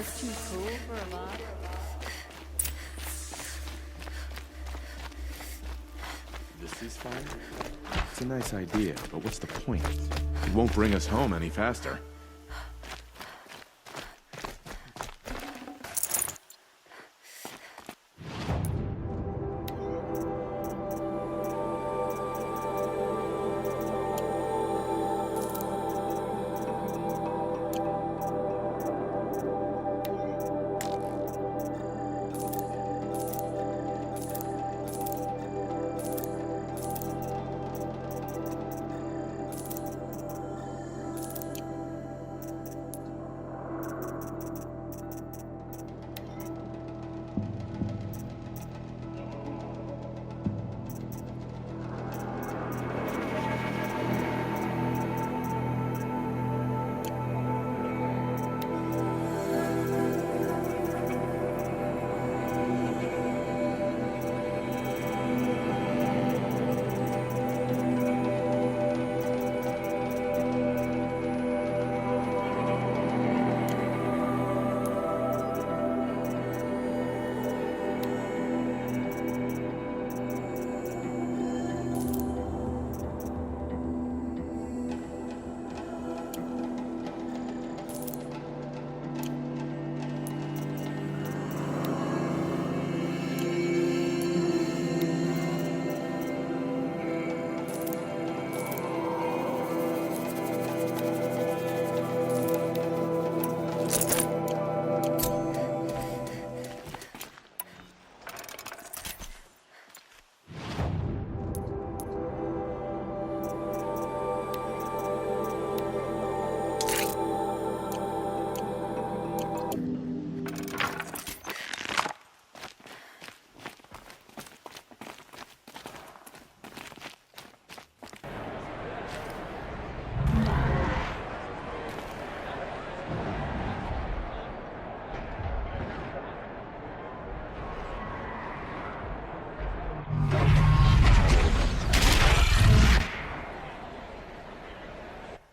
is too cool for a lot. This ceasefire? It's a nice idea, but what's the point? It won't bring us home any faster.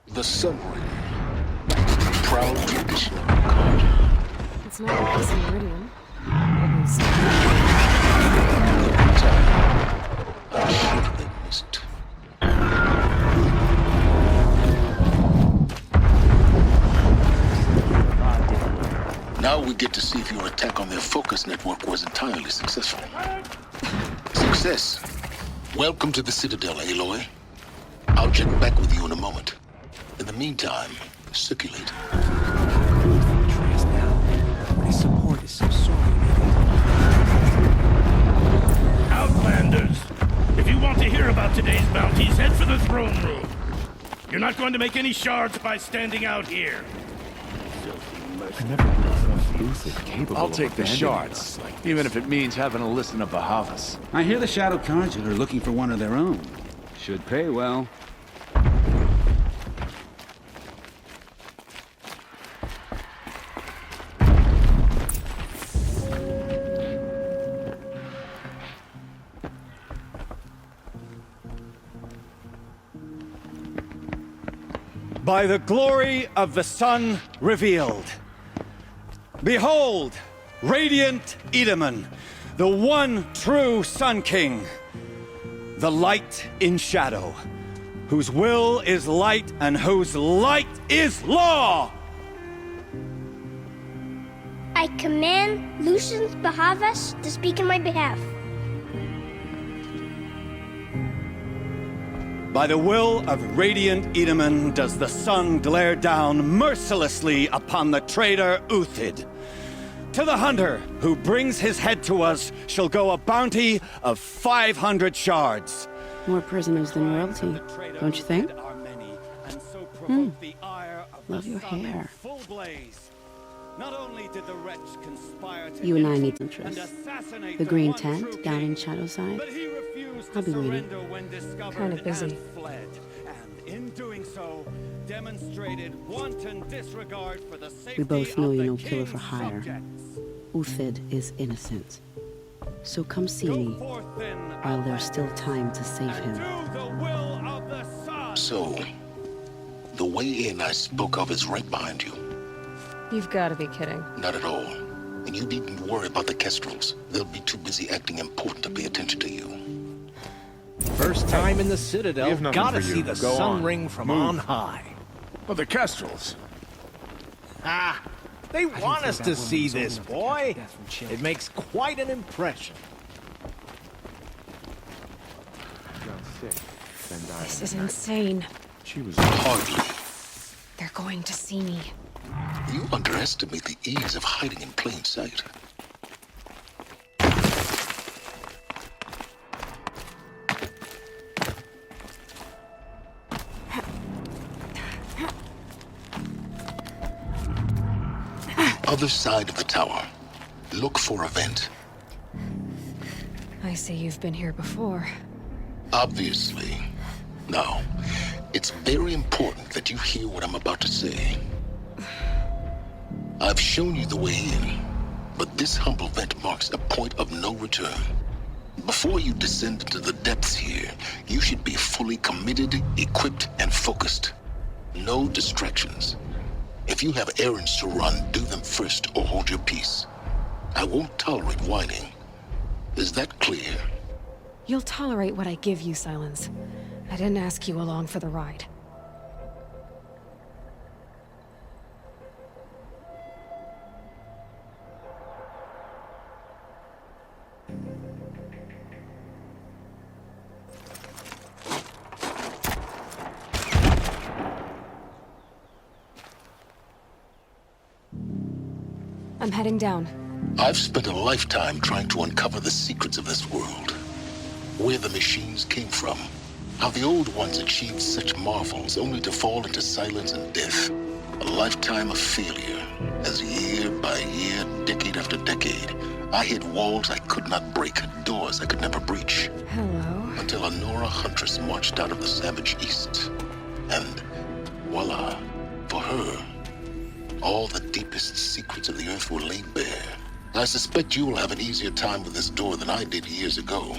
The submarine. Proud tradition of the culture. It's not like this in Meridian. At least. I should have witnessed. Now we get to see if your attack on their focus network was entirely successful. Success. Welcome to the Citadel, Aloy. I'll check back with you in a moment. In the meantime, circulate. My support is so sorry. Outlanders! If you want to hear about today's bounties, head for the throne room. You're not going to make any shards by standing out here. I never knew Uthid capable I'll of take the abandoning shards, us like even this. if it means having to listen to Bahavas. I hear the Shadow Carja are looking for one of their own. Should pay well. By the glory of the sun revealed. Behold, radiant Edaman, the one true Sun King, the light in shadow, whose will is light and whose light is law! I command Lucius Bahavas to speak in my behalf. By the will of radiant Edaman does the sun glare down mercilessly upon the traitor Uthid. To the hunter who brings his head to us shall go a bounty of 500 shards. More prisoners than royalty, don't you think? Love your hair. Not only did the wretch conspire to You and I need infiltrate and interest. assassinate The green one tent true down king, in Shadowside. but he refused I'll to be waiting. surrender when discovered Kinda busy. and fled. And in doing so, demonstrated wanton disregard for the safety We both know of you're the no killer for king's hire. subjects. Uthid is innocent. So come see Go me forth then, while there's still time to save and him. do the will of the sun. So, the way in I spoke of is right behind you. You've got to be kidding. Not at all. And you needn't worry about the Kestrels. They'll be too busy acting important to pay attention to you. First time in the We Citadel, have nothing gotta for you. see the Go sun on. ring from Move. on high. Well, the Kestrels. Ah, they want us to see this, boy. It makes quite an impression. Got sick, then died This in is the night. insane. She was Hardly. They're going to see me. You underestimate the ease of hiding in plain sight. Other side of the tower. Look for a vent. I see you've been here before. Obviously. Now, it's very important that you hear what I'm about to say. I've shown you the way in, but this humble vent marks a point of no return. Before you descend into the depths here, you should be fully committed, equipped, and focused. No distractions. If you have errands to run, do them first or hold your peace. I won't tolerate whining. Is that clear? You'll tolerate what I give you, Silence. I didn't ask you along for the ride. I'm heading down. I've spent a lifetime trying to uncover the secrets of this world. Where the machines came from. How the old ones achieved such marvels only to fall into silence and death. A lifetime of failure. As year by year, decade after decade, I hit walls I could not break, doors I could never breach. Hello. Until a Nora huntress marched out of the savage east. And voila, for her, all the deepest secrets of the earth were laid bare. I suspect you will have an easier time with this door than I did years ago.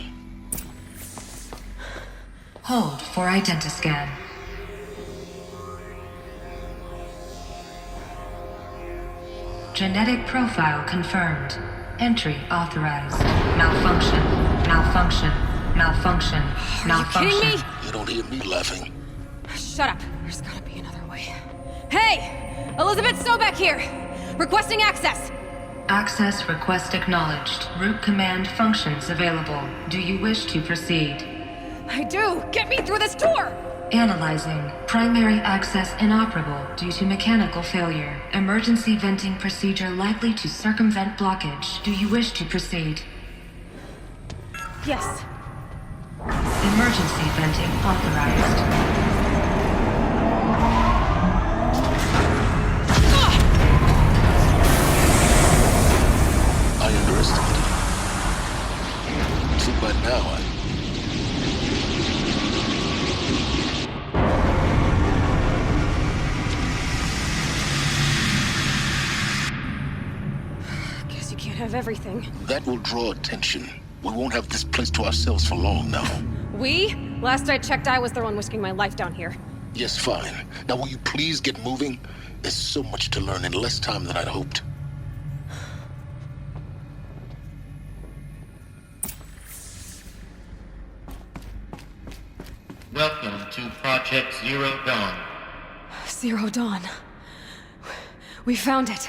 Hold for identiscan. Genetic profile confirmed. Entry authorized. Malfunction. Malfunction. Malfunction. Malfunction. Kidding me? You don't hear me laughing. Shut up. There's gotta be another way. Hey! Elizabeth Sobeck here! Requesting access! Access request acknowledged. Root command functions available. Do you wish to proceed? I do! Get me through this door! Analyzing. Primary access inoperable due to mechanical failure. Emergency venting procedure likely to circumvent blockage. Do you wish to proceed? Yes. Emergency venting authorized. I underestimated you. Too bad now Guess you can't have everything. that will draw attention. We won't have this place to ourselves for long now. We? Last I checked, I was the one risking my life down here. Yes, fine. Now will you please get moving? There's so much to learn in less time than I'd hoped. Welcome to Project Zero Dawn. Zero Dawn. We found it.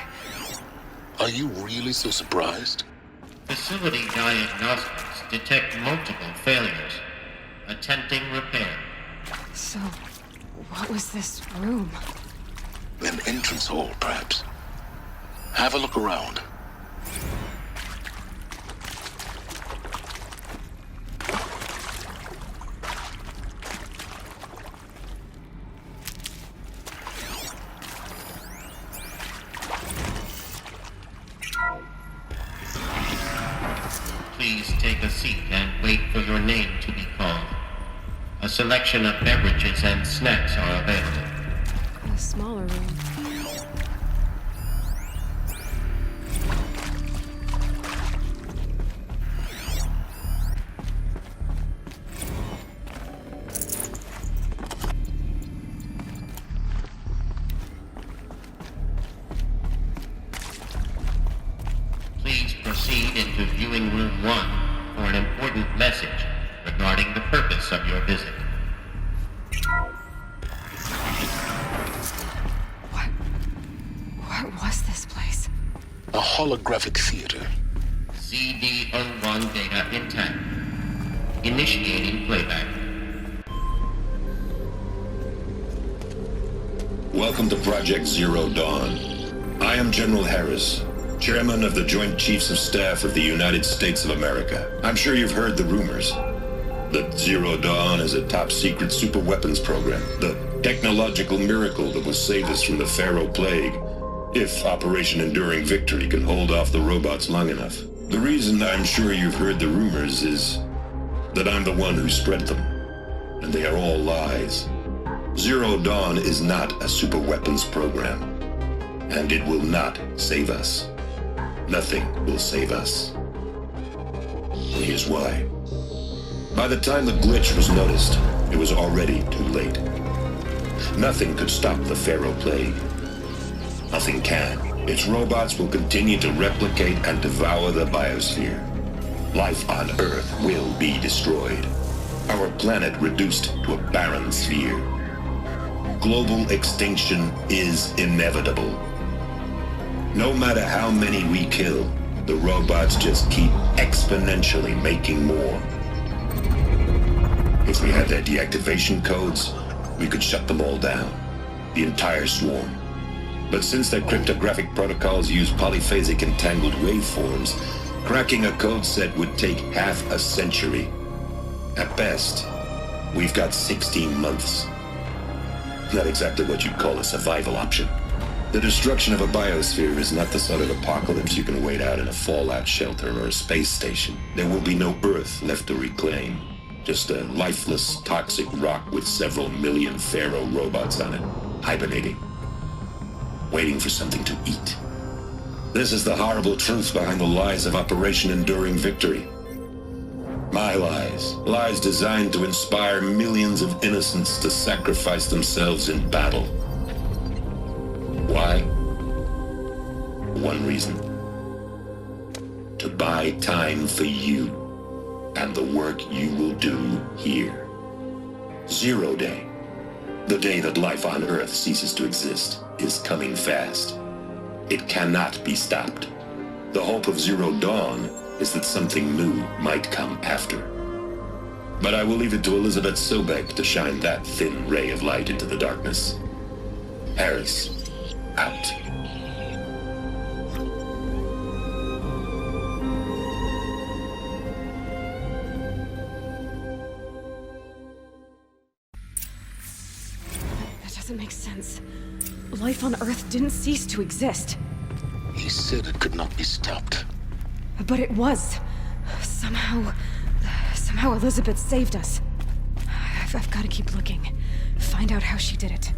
Are you really so surprised? Facility diagnostics detect multiple failures. Attempting repair. So, what was this room? An entrance hall, perhaps. Have a look around. Please take a seat and wait for your name to be called. A selection of beverages and snacks are available. A smaller room. purpose of your visit. What was this place? A holographic theater. CD01 data intact. Initiating playback. Welcome to Project Zero Dawn. I am General Harris, Chairman of the Joint Chiefs of Staff of the United States of America. I'm sure you've heard the rumors that Zero Dawn is a top-secret superweapons program, the technological miracle that will save us from the Pharaoh Plague, if Operation Enduring Victory can hold off the robots long enough. The reason I'm sure you've heard the rumors is that I'm the one who spread them, and they are all lies. Zero Dawn is not a superweapons program, and it will not save us. Nothing will save us. And here's why. By the time the glitch was noticed, it was already too late. Nothing could stop the Pharaoh Plague. Nothing can. Its robots will continue to replicate and devour the biosphere. Life on Earth will be destroyed. Our planet reduced to a barren sphere. Global extinction is inevitable. No matter how many we kill, the robots just keep exponentially making more. If we had their deactivation codes, we could shut them all down. The entire swarm. But since their cryptographic protocols use polyphasic entangled waveforms, cracking a code set would take half a century. At best, we've got 16 months. Not exactly what you'd call a survival option. The destruction of a biosphere is not the sort of apocalypse you can wait out in a fallout shelter or a space station. There will be no Earth left to reclaim. Just a lifeless, toxic rock with several million Pharaoh robots on it, hibernating, waiting for something to eat. This is the horrible truth behind the lies of Operation Enduring Victory. My lies. Lies designed to inspire millions of innocents to sacrifice themselves in battle. Why? One reason. To buy time for you and the work you will do here. Zero Day, the day that life on Earth ceases to exist, is coming fast. It cannot be stopped. The hope of Zero Dawn is that something new might come after. But I will leave it to Elizabeth Sobek to shine that thin ray of light into the darkness. Harris, out. That doesn't make sense. Life on Earth didn't cease to exist. He said it could not be stopped. But it was. Somehow Elizabeth saved us. I've got to keep looking. Find out how she did it.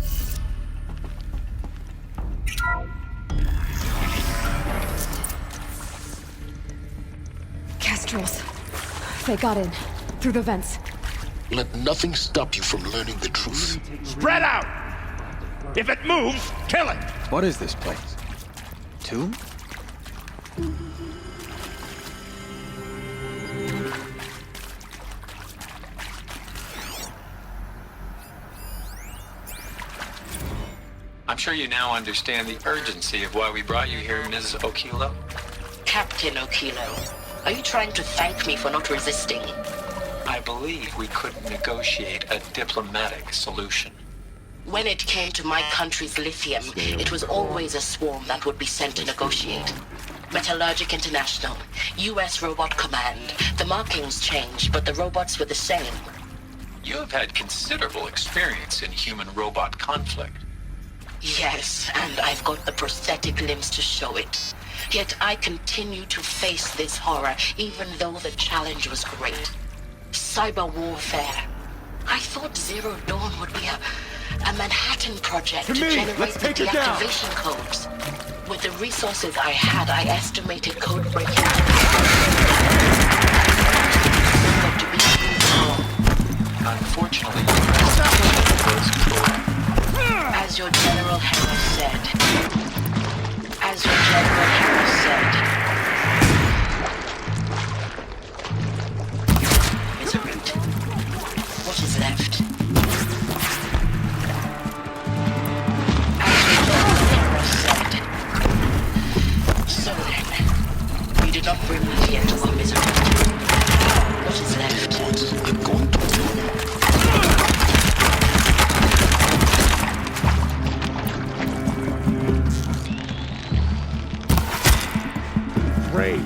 Kestrels. They got in. Through the vents. Let nothing stop you from learning the truth. Spread out! If it moves, kill it! What is this place? Tomb? I'm sure you now understand the urgency of why we brought you here, Ms. Okilo. Captain Okilo, are you trying to thank me for not resisting? I believe we could negotiate a diplomatic solution. When it came to my country's lithium, it was always a swarm that would be sent to negotiate. Metallurgic International, U.S. Robot Command. The markings changed, but the robots were the same. You have had considerable experience in human-robot conflict. Yes, and I've got the prosthetic limbs to show it. Yet I continue to face this horror, even though the challenge was great. Cyber warfare. I thought Zero Dawn would be a Manhattan project to generate the deactivation codes. With the resources I had, I estimated code breaking to be Unfortunately, you as your General Harris said. As your General Harris said. Miserant. What is left? So then, we did not bring fear to our misery. What is left? I'm going to Rage.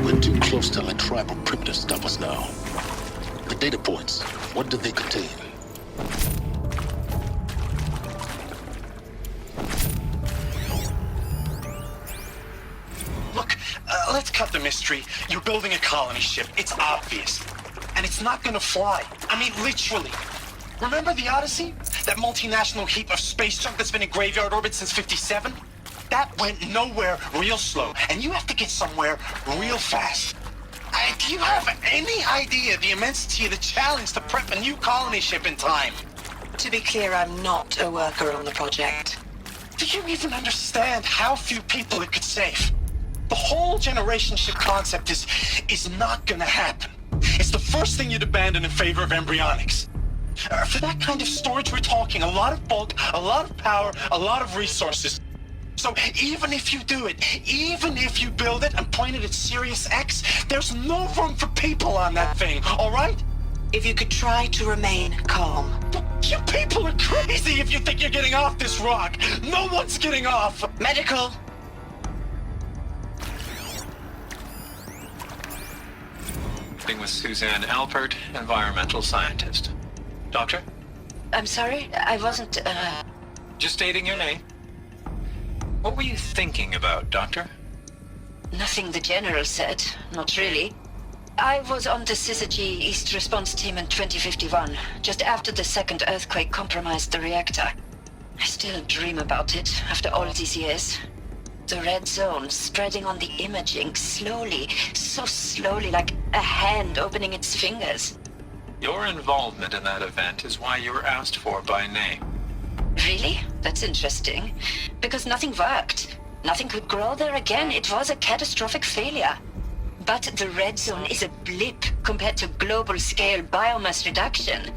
We're too close to our tribal primitive to stop us now. The data points, what do they contain? Look, let's cut the mystery. You're building a colony ship. It's obvious. And it's not gonna fly. I mean, literally. Remember the Odyssey? That multinational heap of space junk that's been in graveyard orbit since '57? That went nowhere real slow. And you have to get somewhere real fast. Do you have any idea the immensity of the challenge to prep a new colony ship in time? To be clear, I'm not a worker on the project. Do you even understand how few people it could save? The whole generation ship concept is not gonna happen. It's the first thing you'd abandon in favor of embryonics. For that kind of storage, we're talking a lot of bulk, a lot of power, a lot of resources. So even if you do it, even if you build it and point it at Sirius X, there's no room for people on that thing, all right? If you could try to remain calm. You people are crazy if you think you're getting off this rock. No one's getting off. Medical. With Suzanne Alpert, environmental scientist. Doctor? I'm sorry, I wasn't, Just stating your name. What were you thinking about, Doctor? Nothing the General said. Not really. I was on the Syzygy East Response Team in 2051, just after the second earthquake compromised the reactor. I still dream about it, after all these years. The red zone spreading on the imaging, slowly, so slowly, like a hand opening its fingers. Your involvement in that event is why you were asked for by name. Really? That's interesting. Because nothing worked. Nothing could grow there again. It was a catastrophic failure. But the red zone is a blip compared to global-scale biomass reduction.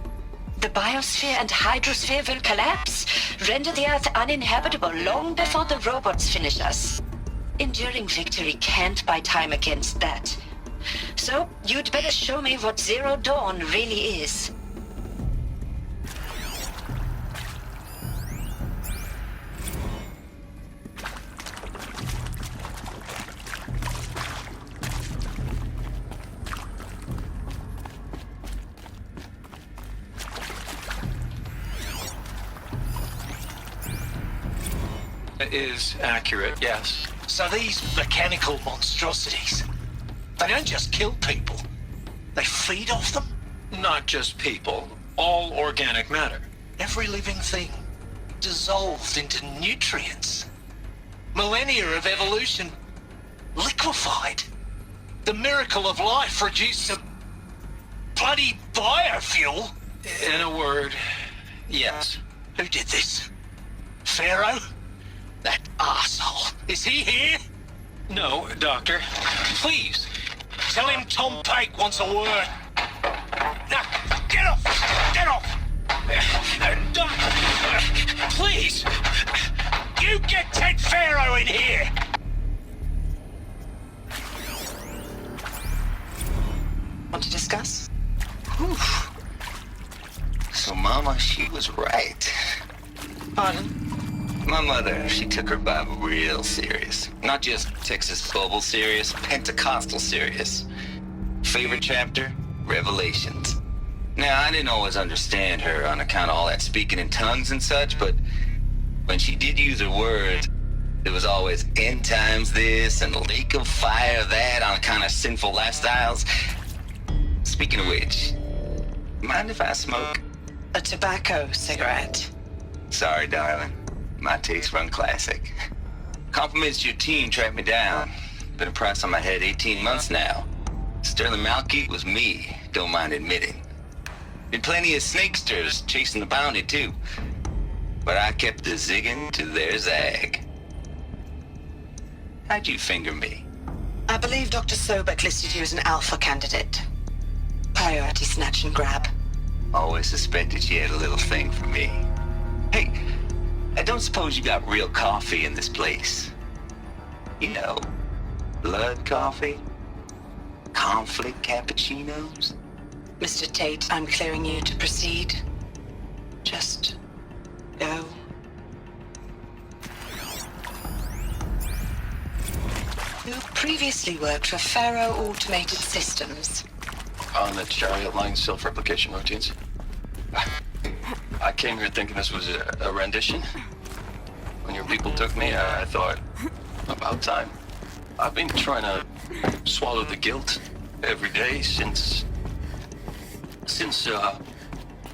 The biosphere and hydrosphere will collapse, render the Earth uninhabitable long before the robots finish us. Enduring victory can't buy time against that. So, you'd better show me what Zero Dawn really is. Is accurate, yes. So these mechanical monstrosities, they don't just kill people. They feed off them? Not just people. All organic matter. Every living thing dissolved into nutrients. Millennia of evolution liquefied. The miracle of life reduced to bloody biofuel. In a word, yes. Who did this? Pharaoh? That asshole. Is he here? No, Doctor. Please, tell him Tom Pike wants a word. Now, get off! Get off! Doc, please! You get Ted Pharaoh in here! Want to discuss? Whew. So, Mama, she was right. Pardon? My mother, she took her Bible real serious. Not just Texas Bible serious, Pentecostal serious. Favorite chapter? Revelations. Now, I didn't always understand her on account of all that speaking in tongues and such, but when she did use her words, There was always end times this and lake of fire that on kind of sinful lifestyles. Speaking of which, mind if I smoke? A tobacco cigarette. Sorry, darling. My taste run classic. Compliments to your team tracked me down. Been a price on my head 18 months now. Sterling Malkeet was me, don't mind admitting. Been plenty of snakesters chasing the bounty too. But I kept the zigging to their zag. How'd you finger me? I believe Dr. Sobek listed you as an alpha candidate. Priority snatch and grab. Always suspected she had a little thing for me. Hey, I don't suppose you got real coffee in this place. You know, blood coffee? Conflict cappuccinos? Mr. Tate, I'm clearing you to proceed. Just go. You previously worked for Faro Automated Systems. On the Chariot Line self-replication routines. I came here thinking this was a rendition. When your people took me, I thought, about time. I've been trying to swallow the guilt every day since...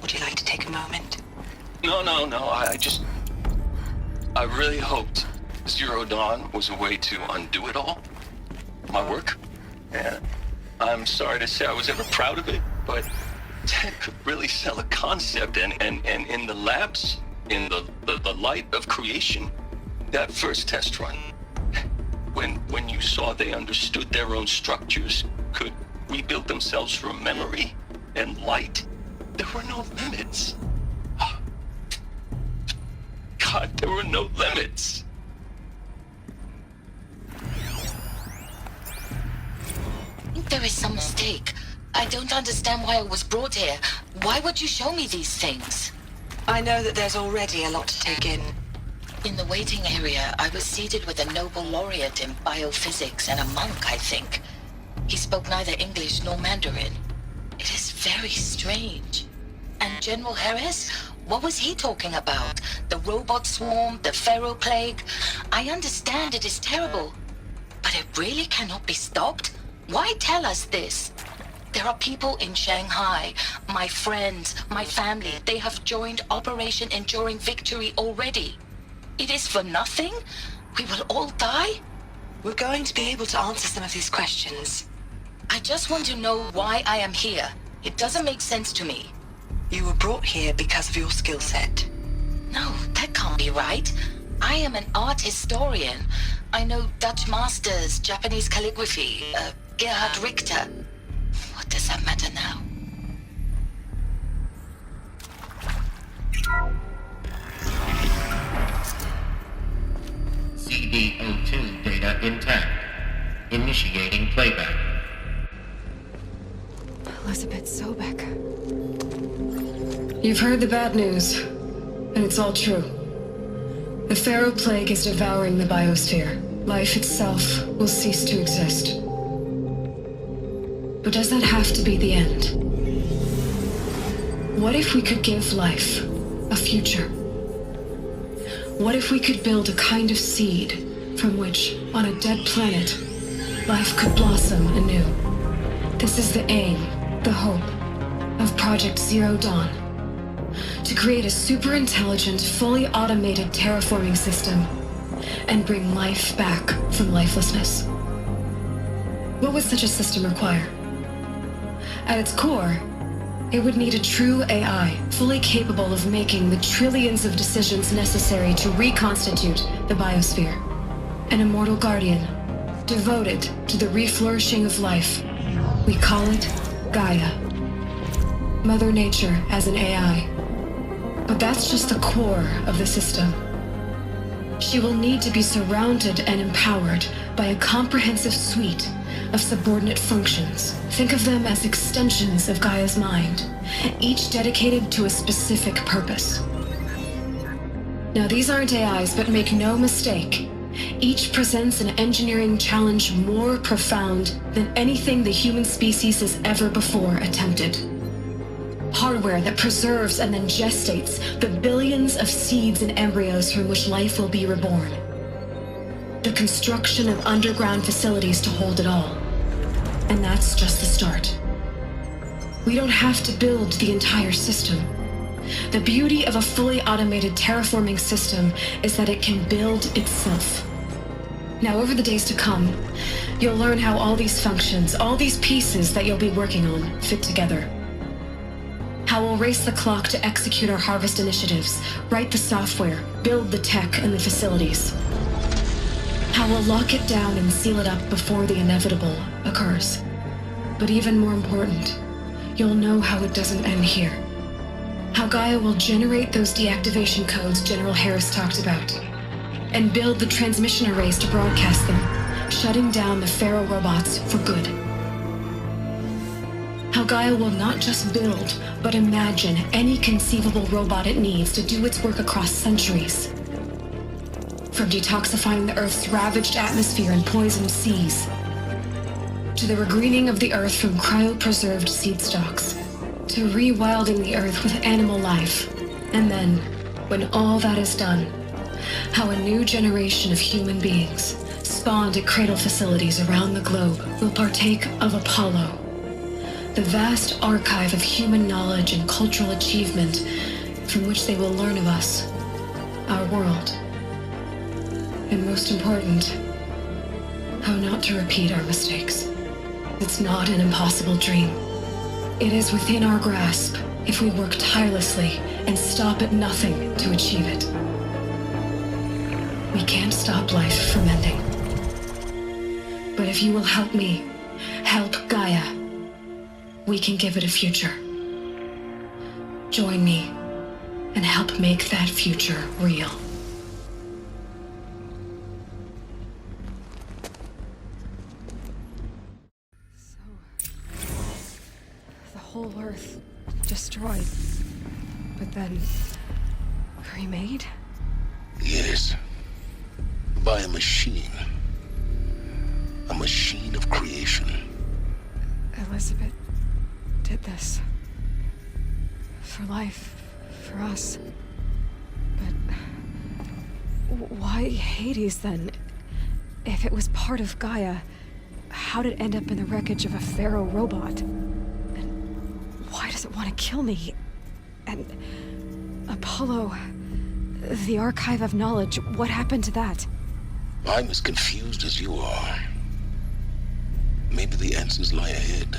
Would you like to take a moment? No, I really hoped Zero Dawn was a way to undo it all. My work. And I'm sorry to say I was ever proud of it, but Ted could really sell a concept, and in the labs, in the light of creation, that first test run, when you saw they understood their own structures, could rebuild themselves from memory and light, there were no limits. God, there were no limits. I think there is some mistake. I don't understand why I was brought here. Why would you show me these things? I know that there's already a lot to take in. In the waiting area, I was seated with a Nobel laureate in biophysics and a monk, I think. He spoke neither English nor Mandarin. It is very strange. And General Harris? What was he talking about? The robot swarm, the Pharaoh plague? I understand it is terrible, but it really cannot be stopped? Why tell us this? There are people in Shanghai, my friends, my family. They have joined Operation Enduring Victory already. It is for nothing? We will all die? We're going to be able to answer some of these questions. I just want to know why I am here. It doesn't make sense to me. You were brought here because of your skill set. No, that can't be right. I am an art historian. I know Dutch masters, Japanese calligraphy, Gerhard Richter. What does that matter now? CD02 data intact. Initiating playback. Elizabeth Sobek. You've heard the bad news, and it's all true. The Pharaoh plague is devouring the biosphere. Life itself will cease to exist. But does that have to be the end? What if we could give life a future? What if we could build a kind of seed from which, on a dead planet, life could blossom anew? This is the aim, the hope, of Project Zero Dawn. To create a super-intelligent, fully automated terraforming system and bring life back from lifelessness. What would such a system require? At its core, it would need a true AI, fully capable of making the trillions of decisions necessary to reconstitute the biosphere. An immortal guardian, devoted to the reflourishing of life. We call it Gaia. Mother Nature as an AI. But that's just the core of the system. She will need to be surrounded and empowered by a comprehensive suite of subordinate functions. Think of them as extensions of Gaia's mind, each dedicated to a specific purpose. Now, these aren't AIs, but make no mistake, each presents an engineering challenge more profound than anything the human species has ever before attempted. Hardware that preserves and then gestates the billions of seeds and embryos from which life will be reborn. the construction of underground facilities to hold it all. And that's just the start. We don't have to build the entire system. The beauty of a fully automated terraforming system is that it can build itself. Now, over the days to come, you'll learn how all these functions, all these pieces that you'll be working on, fit together. How we'll race the clock to execute our harvest initiatives, write the software, build the tech and the facilities. How we'll lock it down and seal it up before the inevitable occurs. But even more important, you'll know how it doesn't end here. How Gaia will generate those deactivation codes General Harris talked about, and build the transmission arrays to broadcast them, shutting down the Pharaoh robots for good. How Gaia will not just build, but imagine any conceivable robot it needs to do its work across centuries. From detoxifying the Earth's ravaged atmosphere and poisoned seas, to the regreening of the Earth from cryopreserved seed stalks, to rewilding the Earth with animal life. And then, when all that is done, how a new generation of human beings, spawned at cradle facilities around the globe, will partake of Apollo, the vast archive of human knowledge and cultural achievement from which they will learn of us, our world, and most important, how not to repeat our mistakes. It's not an impossible dream. It is within our grasp if we work tirelessly and stop at nothing to achieve it. We can't stop life from ending. But if you will help me, help Gaia, we can give it a future. Join me and help make that future real. The whole Earth destroyed, but then remade? Yes. By a machine. A machine of creation. Elizabeth did this. For life, for us. But why Hades then? If it was part of Gaia, how did it end up in the wreckage of a Pharaoh robot? And why does it want to kill me? And Apollo, the archive of knowledge, what happened to that? I'm as confused as you are. Maybe the answers lie ahead.